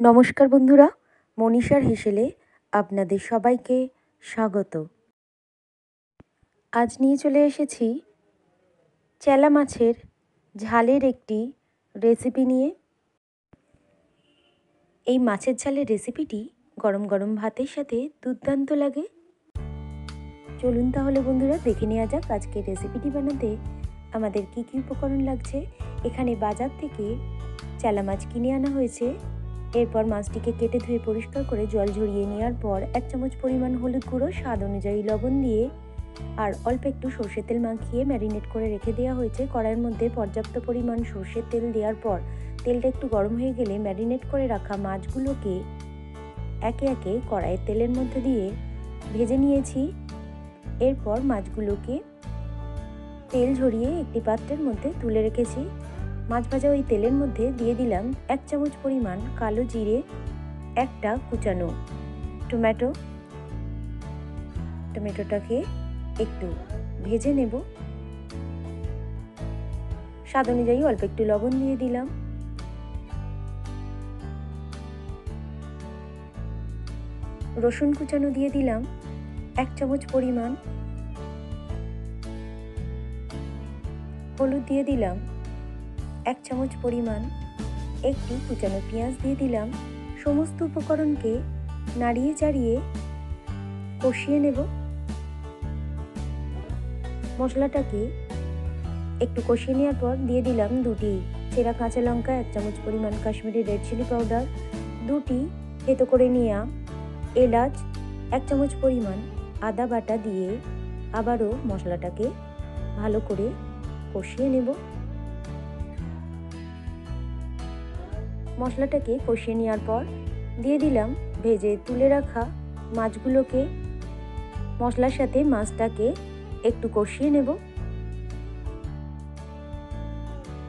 নমস্কার বন্ধুরা, মনীষার হেসেলে আপনাদের সবাইকে স্বাগত। আজ নিয়ে চলে এসেছি চেলা মাছের ঝালের একটি রেসিপি নিয়ে। এই মাছের ঝালের রেসিপিটি গরম গরম ভাতের সাথে দুর্দান্ত লাগে। চলুন তাহলে বন্ধুরা দেখে নেওয়া যাক আজকের রেসিপিটি বানাতে আমাদের কী কী উপকরণ লাগছে। এখানে বাজার থেকে চেলা মাছ কিনে আনা হয়েছে। এরপর মাছটিকে কেটে ধুয়ে পরিষ্কার করে জল ঝরিয়ে নেওয়ার পর 1 চামচ পরিমাণ হলুদ গুঁড়ো, স্বাদ অনুযায়ী লবণ দিয়ে আর অল্প একটু সর্ষের তেল মাখিয়ে ম্যারিনেট করে রেখে দেওয়া হয়েছে। কড়াইয়ের মধ্যে পর্যাপ্ত পরিমাণ সর্ষের তেল দেওয়ার পর তেলটা একটু গরম হয়ে গেলে ম্যারিনেট করে রাখা মাছগুলোকে একে একে কড়াইয়ের তেলের মধ্যে দিয়ে ভেজে নিয়েছি। এরপর মাছগুলোকে তেল ঝরিয়ে একটি পাত্রের মধ্যে তুলে রেখেছি। মাছ ভাজা ওই তেলের মধ্যে দিয়ে দিলাম 1 চামচ পরিমাণ কালো জিরে, একটা কুচানো টমেটোটাকে একটু ভেজে নেব। স্বাদ অনুযায়ী অল্প একটু লবণ দিয়ে দিলাম। রসুন কুচানো দিয়ে দিলাম 1 চামচ পরিমাণ। হলুদ দিয়ে দিলাম 1 চামচ পরিমাণ। একটি কুচানো পেঁয়াজ দিয়ে দিলাম। সমস্ত উপকরণকে নাড়িয়ে চাড়িয়ে কষিয়ে নেব। মশলাটাকে একটু কষিয়ে নেওয়ার পর দিয়ে দিলাম 2টি চেরা কাঁচা লঙ্কা, 1 চামচ পরিমাণ কাশ্মীরি রেড চিলি পাউডার, 2টি থেতো করে নেওয়া এলাচ, 1 চামচ পরিমাণ আদা বাটা দিয়ে আবারও মশলাটাকে ভালো করে কষিয়ে নেব। মশলাটাকে কষিয়ে নেওয়ার পর দিয়ে দিলাম ভেজে তুলে রাখা মাছগুলোকে। মশলার সাথে মাছটাকে একটু কষিয়ে নেব।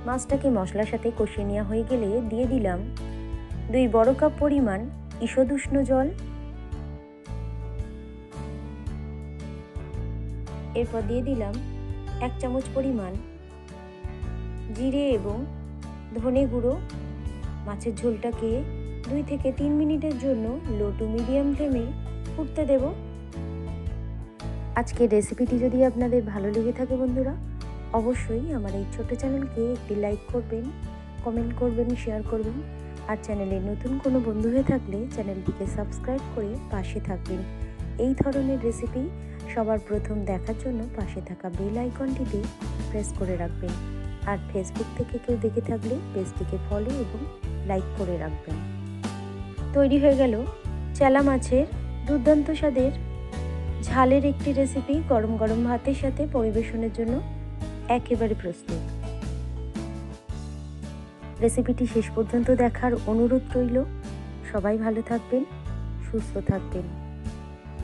মাছটাকে মশলার সাথে কষিয়ে নেওয়া হয়ে গেলে দিয়ে দিলাম 2 বড় কাপ পরিমাণ ঈষৎ উষ্ণ জল। এরপর দিয়ে দিলাম 1 চামচ পরিমাণ জিরে এবং ধনে গুঁড়ো। মাছের ঝোলটাকে 2 থেকে 3 মিনিটের জন্য লো টু মিডিয়াম ফ্লেমে ফুটতে দেব। আজকের রেসিপিটি যদি আপনাদের ভালো লেগে থাকে বন্ধুরা, অবশ্যই আমার এই ছোট চ্যানেলকে একটি লাইক করবেন, কমেন্ট করবেন, শেয়ার করবেন। আর চ্যানেলে নতুন কোনো বন্ধু হয়ে থাকলে চ্যানেলটিকে সাবস্ক্রাইব করে পাশে থাকবেন। এই ধরনের রেসিপি সবার প্রথম দেখার জন্য পাশে থাকা বেল আইকনটিতে প্রেস করে রাখবেন। আর ফেসবুক থেকে কেউ দেখে থাকলে পেজটিকে ফলো এবং লাইক করে রাখবেন। তৈরি হয়ে গেল চেলা মাছের দুর্দান্ত স্বাদের ঝালের একটি রেসিপি। গরম গরম ভাতের সাথে পরিবেশনের জন্য একেবারে প্রস্তুত। রেসিপিটি শেষ পর্যন্ত দেখার অনুরোধ রইল। সবাই ভালো থাকবেন, সুস্থ থাকবেন।